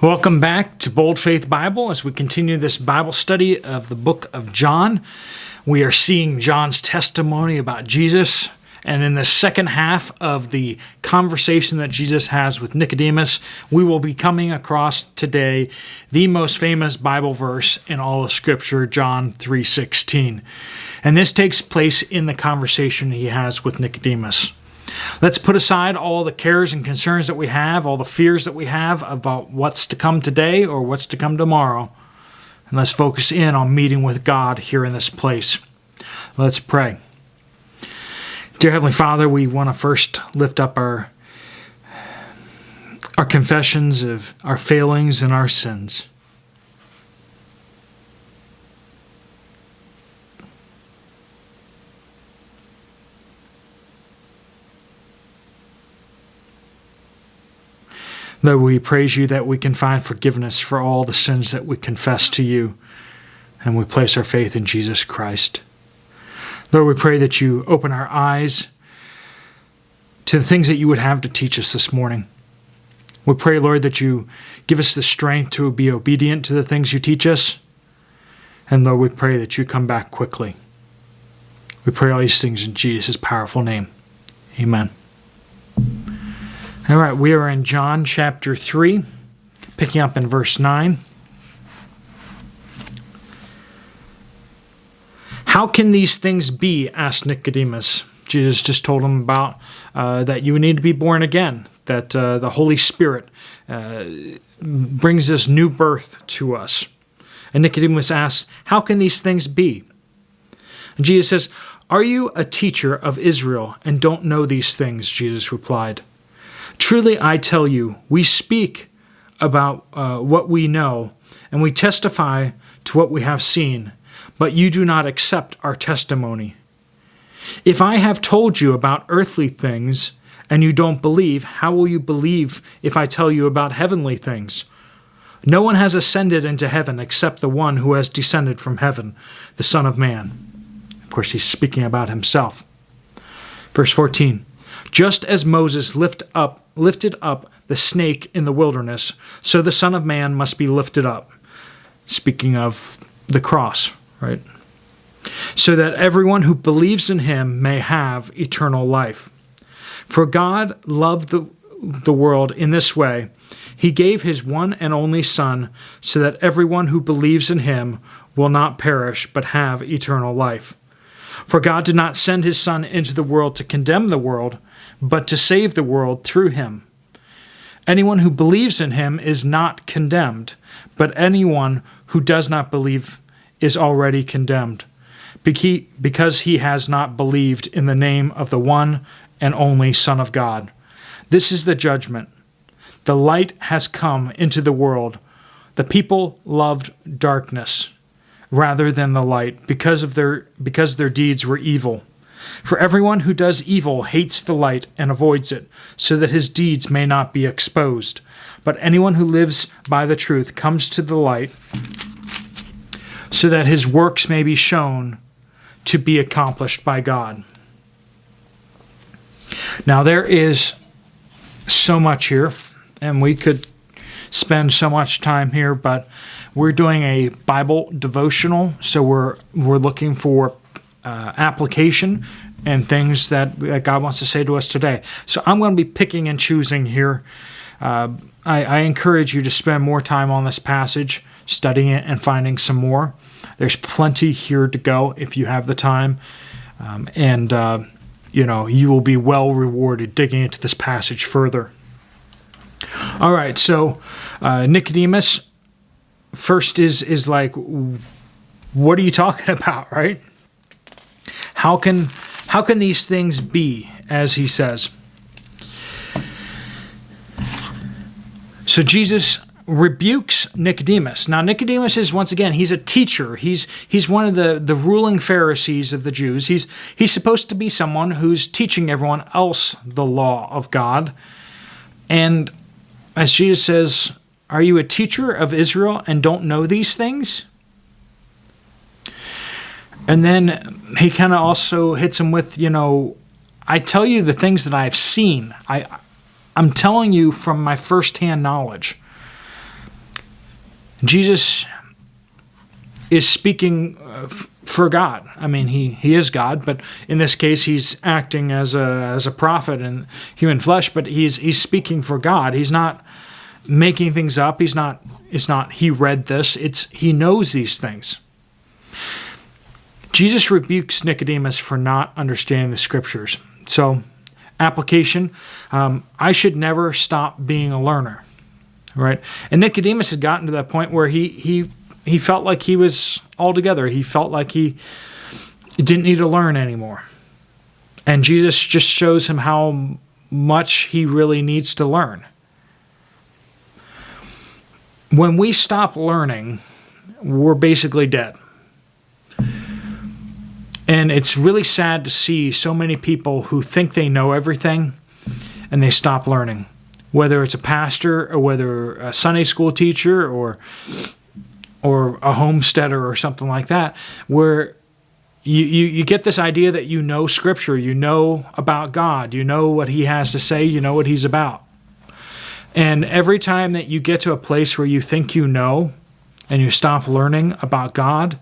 Welcome back to Bold Faith Bible as we continue this Bible study of the book of John. We are seeing John's testimony about Jesus, and in the second half of the conversation that Jesus has with Nicodemus, we will be coming across today the most famous Bible verse in all of Scripture, John 3:16. And this takes place in the conversation he has with Nicodemus. Let's put aside all the cares and concerns that we have, all the fears that we have about what's to come today or what's to come tomorrow, and let's focus in on meeting with God here in this place. Let's pray. Dear Heavenly Father, we want to first lift up our confessions of our failings and our sins. Lord, we praise you that we can find forgiveness for all the sins that we confess to you, and we place our faith in Jesus Christ. Lord, we pray that you open our eyes to the things that you would have to teach us this morning. We pray, Lord, that you give us the strength to be obedient to the things you teach us. And Lord, we pray that you come back quickly. We pray all these things in Jesus' powerful name. Amen. All right, we are in John chapter 3, picking up in verse 9. How can these things be? Asked Nicodemus. Jesus just told him about that you need to be born again, that the Holy Spirit brings this new birth to us. And Nicodemus asks, how can these things be? And Jesus says, are you a teacher of Israel and don't know these things? Jesus replied. Truly, I tell you, we speak about what we know, and we testify to what we have seen, but you do not accept our testimony. If I have told you about earthly things, and you don't believe, how will you believe if I tell you about heavenly things? No one has ascended into heaven except the one who has descended from heaven, the Son of Man. Of course, he's speaking about himself. Verse 14. Just as Moses lifted up the snake in the wilderness, so the Son of Man must be lifted up. Speaking of the cross, right? So that everyone who believes in him may have eternal life. For God loved the world in this way. He gave his one and only Son, so that everyone who believes in him will not perish, but have eternal life. For God did not send his Son into the world to condemn the world, but to save the world through him. Anyone who believes in him is not condemned, but anyone who does not believe is already condemned, because he has not believed in the name of the one and only Son of God. This is the judgment. The light has come into the world. The people loved darkness rather than the light, because their deeds were evil. For everyone who does evil hates the light and avoids it, so that his deeds may not be exposed. But anyone who lives by the truth comes to the light, so that his works may be shown to be accomplished by God. Now there is so much here, and we could spend so much time here, but we're doing a Bible devotional, so we're looking for application and things that God wants to say to us today. So I'm going to be picking and choosing here. I encourage you to spend more time on this passage, studying it and finding some more. There's plenty here to go if you have the time, and you will be well rewarded digging into this passage further. All right, so Nicodemus first is like, what are you talking about, right? How can these things be, as he says? So Jesus rebukes Nicodemus. Now Nicodemus is, once again, he's a teacher. He's one of the ruling Pharisees of the Jews. He's supposed to be someone who's teaching everyone else the law of God. And as Jesus says, are you a teacher of Israel and don't know these things? And then he kind of also hits him with, I tell you the things that I've seen. I'm telling you from my firsthand knowledge. Jesus is speaking for God. I mean, he is God, but in this case, he's acting as a prophet in human flesh. But he's speaking for God. He's not making things up. It's not he read this. He knows these things. Jesus rebukes Nicodemus for not understanding the scriptures. So, application, I should never stop being a learner, right? And Nicodemus had gotten to that point where he felt like he was all together. He felt like he didn't need to learn anymore. And Jesus just shows him how much he really needs to learn. When we stop learning, we're basically dead. And it's really sad to see so many people who think they know everything and they stop learning. Whether it's a pastor or whether a Sunday school teacher or a homesteader or something like that, where you get this idea that you know Scripture, you know about God, you know what He has to say, you know what He's about. And every time that you get to a place where you think you know and you stop learning about God,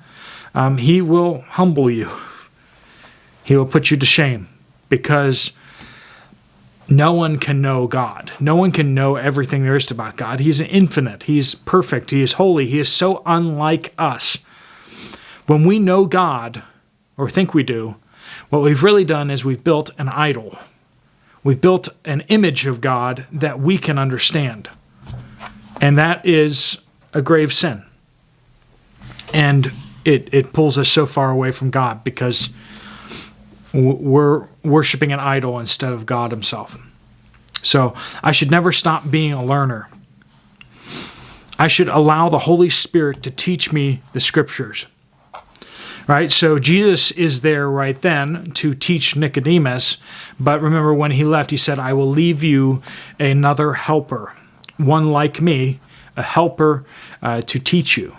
He will humble you. He will put you to shame, because no one can know God. No one can know everything there is about God. He's infinite. He's perfect. He is holy. He is so unlike us. When we know God, or think we do, what we've really done is we've built an idol. We've built an image of God that we can understand. And that is a grave sin. And it pulls us so far away from God, because we're worshiping an idol instead of God Himself. So I should never stop being a learner. I should allow the Holy Spirit to teach me the Scriptures. Right? So Jesus is there right then to teach Nicodemus. But remember, when He left, He said, I will leave you another helper, one like me, a helper to teach you.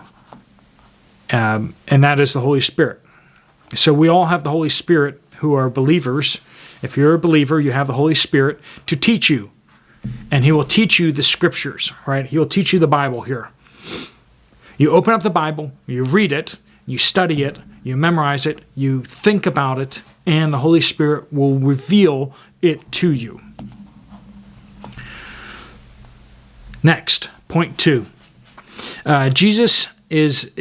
And that is the Holy Spirit. So we all have the Holy Spirit who are believers. If you're a believer, you have the Holy Spirit to teach you. And He will teach you the Scriptures, right? He will teach you the Bible here. You open up the Bible, you read it, you study it, you memorize it, you think about it, and the Holy Spirit will reveal it to you. Next, point 2. Jesus is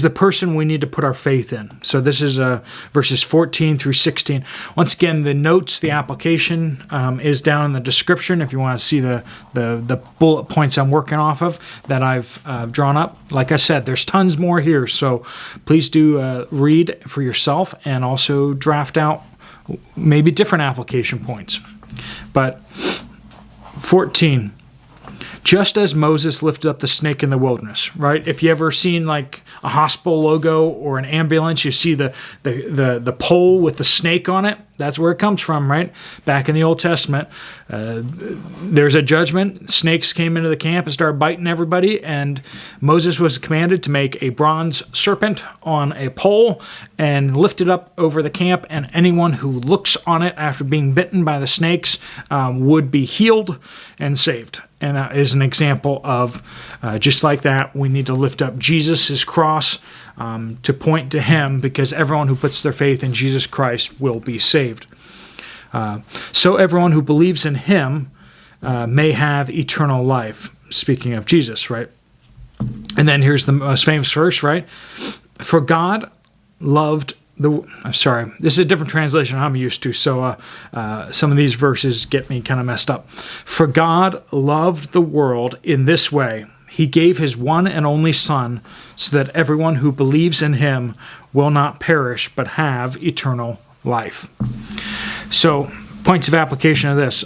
the person we need to put our faith in. So this is verses 14 through 16. Once again, the notes, the application is down in the description if you want to see the bullet points I'm working off of that I've drawn up. Like I said, there's tons more here, so please do read for yourself and also draft out maybe different application points. But 14. Just as Moses lifted up the snake in the wilderness, right? If you ever seen like a hospital logo or an ambulance, you see the pole with the snake on it. That's where it comes from, right? Back in the Old Testament, there's a judgment. Snakes came into the camp and started biting everybody, and Moses was commanded to make a bronze serpent on a pole and lift it up over the camp, and anyone who looks on it after being bitten by the snakes would be healed and saved. And that is an example of, just like that, we need to lift up Jesus' cross to point to Him, because everyone who puts their faith in Jesus Christ will be saved. So everyone who believes in Him may have eternal life. Speaking of Jesus, right? And then here's the most famous verse, right? For God loved I'm sorry, this is a different translation I'm used to, so some of these verses get me kind of messed up. For God loved the world in this way. He gave His one and only Son, so that everyone who believes in Him will not perish, but have eternal life. So, points of application of this.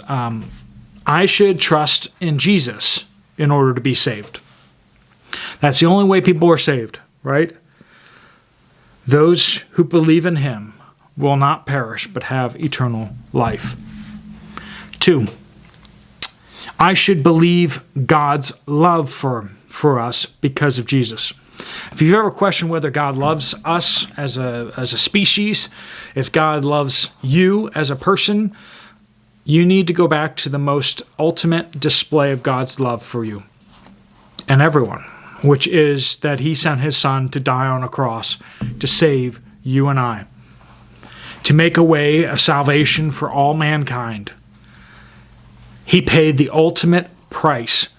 I should trust in Jesus in order to be saved. That's the only way people are saved, right? Those who believe in Him will not perish, but have eternal life. 2, I should believe God's love for us because of Jesus. If you've ever questioned whether God loves us as a species, if God loves you as a person, you need to go back to the most ultimate display of God's love for you. and everyone, which is that he sent his Son to die on a cross to save you and I, to make a way of salvation for all mankind. He paid the ultimate price.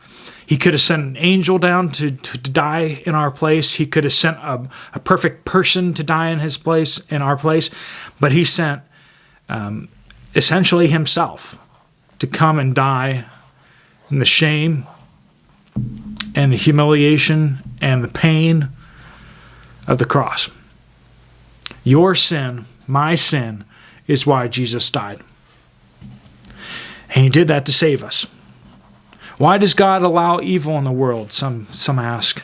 He could have sent an angel down to die in our place. He could have sent a perfect person to die in our place. But he sent essentially himself to come and die in the shame and the humiliation and the pain of the cross. Your sin, my sin, is why Jesus died. And he did that to save us. Why does God allow evil in the world? Some ask.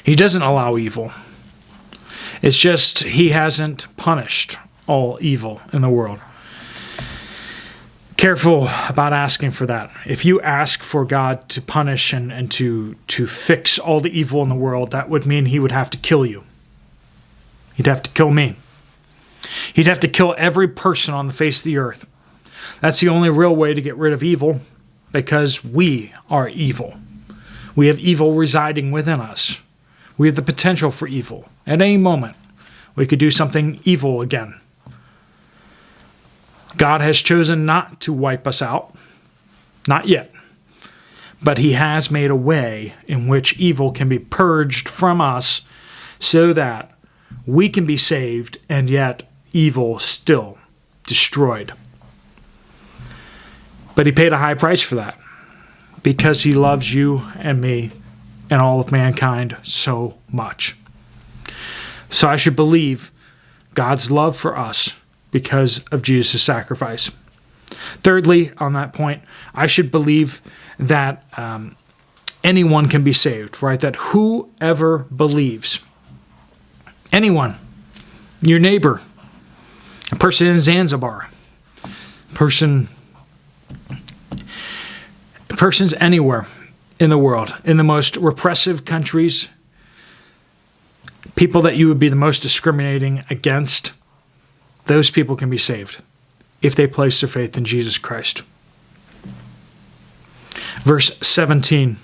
He doesn't allow evil. It's just he hasn't punished all evil in the world. Careful about asking for that. If you ask for God to punish and to fix all the evil in the world, that would mean he would have to kill you. He'd have to kill me. He'd have to kill every person on the face of the earth. That's the only real way to get rid of evil, because we are evil. We have evil residing within us. We have the potential for evil. At any moment, we could do something evil again. God has chosen not to wipe us out. Not yet. But he has made a way in which evil can be purged from us so that we can be saved and yet evil still destroyed. But he paid a high price for that because he loves you and me and all of mankind so much. So I should believe God's love for us because of Jesus' sacrifice. Thirdly, on that point, I should believe that anyone can be saved, right? That whoever believes, anyone, your neighbor, a person in Zanzibar, persons anywhere in the world, in the most repressive countries, people that you would be the most discriminating against, those people can be saved if they place their faith in Jesus Christ. Verse 17,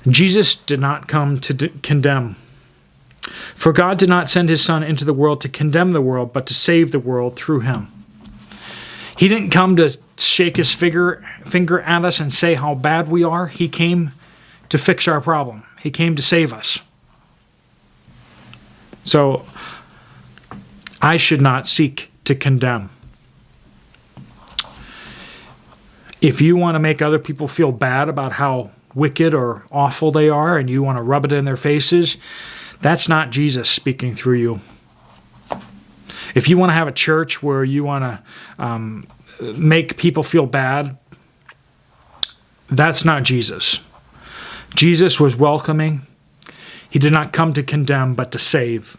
Jesus did not come to condemn. For God did not send his Son into the world to condemn the world, but to save the world through him. He didn't come to shake his finger at us and say how bad we are. He came to fix our problem. He came to save us. So I should not seek to condemn. If you want to make other people feel bad about how wicked or awful they are and you want to rub it in their faces, that's not Jesus speaking through you. If you want to have a church where you want to make people feel bad, that's not Jesus. Jesus was welcoming. He did not come to condemn, but to save.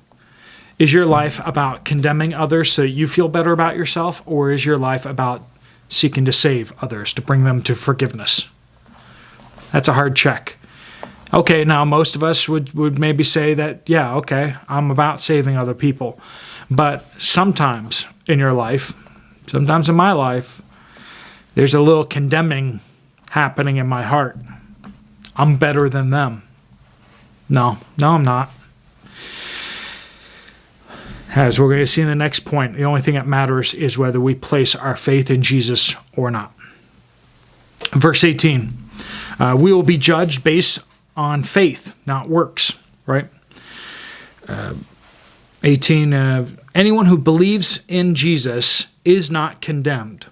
Is your life about condemning others so you feel better about yourself, or is your life about seeking to save others, to bring them to forgiveness? That's a hard check. Okay, now most of us would maybe say that, yeah, okay, I'm about saving other people. But sometimes in your life, sometimes in my life, there's a little condemning happening in my heart. I'm better than them. No, I'm not. As we're going to see in the next point, the only thing that matters is whether we place our faith in Jesus or not. Verse 18, we will be judged based on faith, not works, right? 18, anyone who believes in Jesus is not condemned.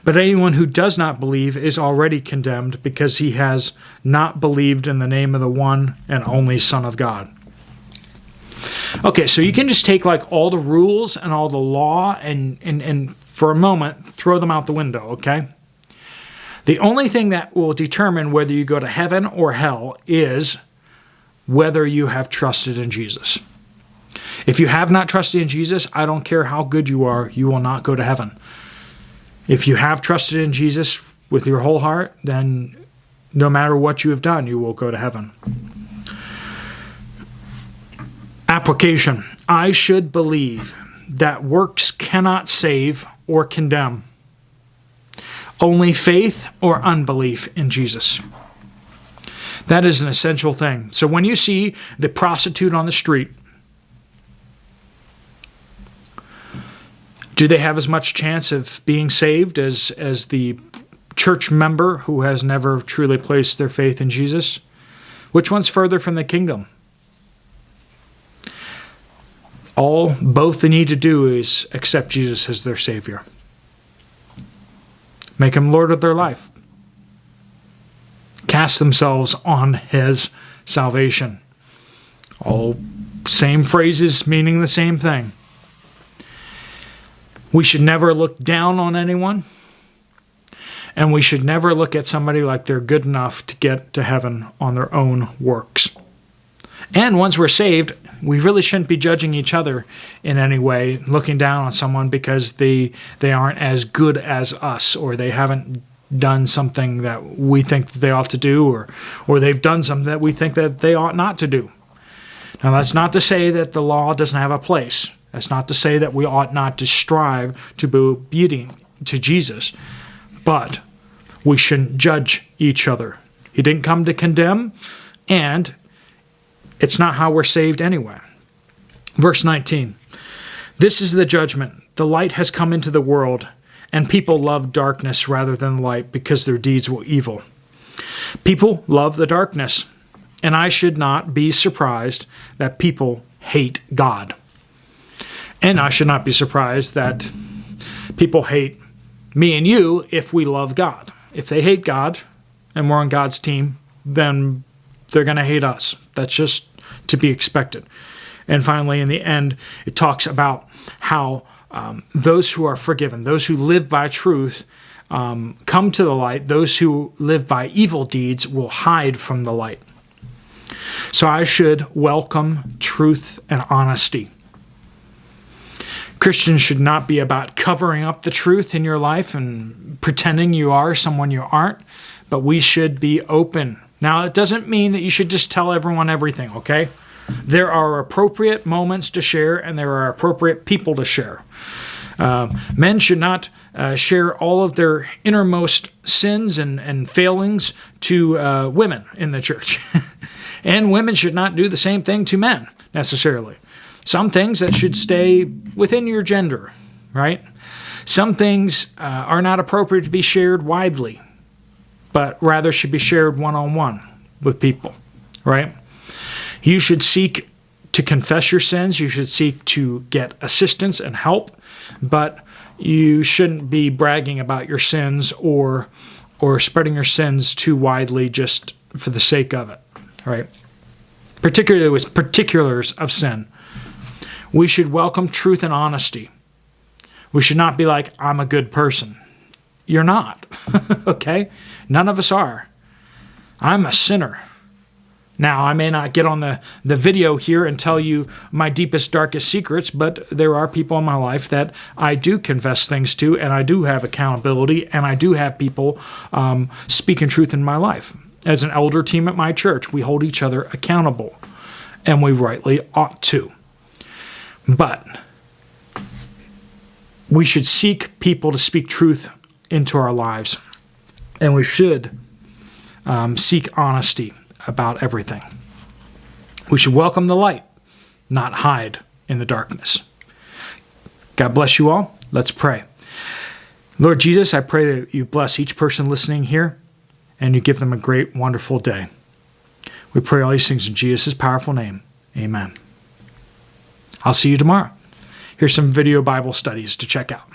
But anyone who does not believe is already condemned because he has not believed in the name of the one and only Son of God. Okay, so you can just take like all the rules and all the law and for a moment throw them out the window, okay? The only thing that will determine whether you go to heaven or hell is whether you have trusted in Jesus. If you have not trusted in Jesus, I don't care how good you are, you will not go to heaven. If you have trusted in Jesus with your whole heart, then no matter what you have done, you will go to heaven. Application. I should believe that works cannot save or condemn. only faith or unbelief in Jesus. That is an essential thing. So when you see the prostitute on the street, do they have as much chance of being saved as the church member who has never truly placed their faith in Jesus? Which one's further from the kingdom? Both they need to do is accept Jesus as their Savior. Make him Lord of their life. Cast themselves on his salvation. All same phrases meaning the same thing. We should never look down on anyone. And we should never look at somebody like they're good enough to get to heaven on their own works. And once we're saved, we really shouldn't be judging each other in any way, looking down on someone because they aren't as good as us, or they haven't done something that we think that they ought to do, or they've done something that we think that they ought not to do. Now, that's not to say that the law doesn't have a place. That's not to say that we ought not to strive to be obedient to Jesus, but we shouldn't judge each other. He didn't come to condemn, and it's not how we're saved anyway. Verse 19, this is the judgment. The light has come into the world, and people love darkness rather than light because their deeds were evil. People love the darkness, and I should not be surprised that people hate God. And I should not be surprised that people hate me and you if we love God. If they hate God and we're on God's team, then they're going to hate us. That's just to be expected. And finally, in the end, it talks about how those who are forgiven, those who live by truth, come to the light. Those who live by evil deeds will hide from the light. So I should welcome truth and honesty. Christians should not be about covering up the truth in your life and pretending you are someone you aren't, but we should be open. Now, it doesn't mean that you should just tell everyone everything, okay? There are appropriate moments to share, and there are appropriate people to share. Men should not share all of their innermost sins and failings to women in the church. And women should not do the same thing to men, necessarily. Some things that should stay within your gender, right? Some things are not appropriate to be shared widely, but rather should be shared one-on-one with people, right? You should seek to confess your sins. You should seek to get assistance and help, but you shouldn't be bragging about your sins or spreading your sins too widely just for the sake of it, right? Particularly with particulars of sin. We should welcome truth and honesty. We should not be like, I'm a good person. You're not, okay? None of us are. I'm a sinner. Now, I may not get on the video here and tell you my deepest, darkest secrets, but there are people in my life that I do confess things to, and I do have accountability, and I do have people speaking truth in my life. As an elder team at my church, we hold each other accountable, and we rightly ought to. But we should seek people to speak truth into our lives, and we should seek honesty about everything. We should welcome the light, not hide in the darkness. God bless you all. Let's pray. Lord Jesus, I pray that you bless each person listening here, and you give them a great, wonderful day. We pray all these things in Jesus' powerful name. Amen. I'll see you tomorrow. Here's some video Bible studies to check out.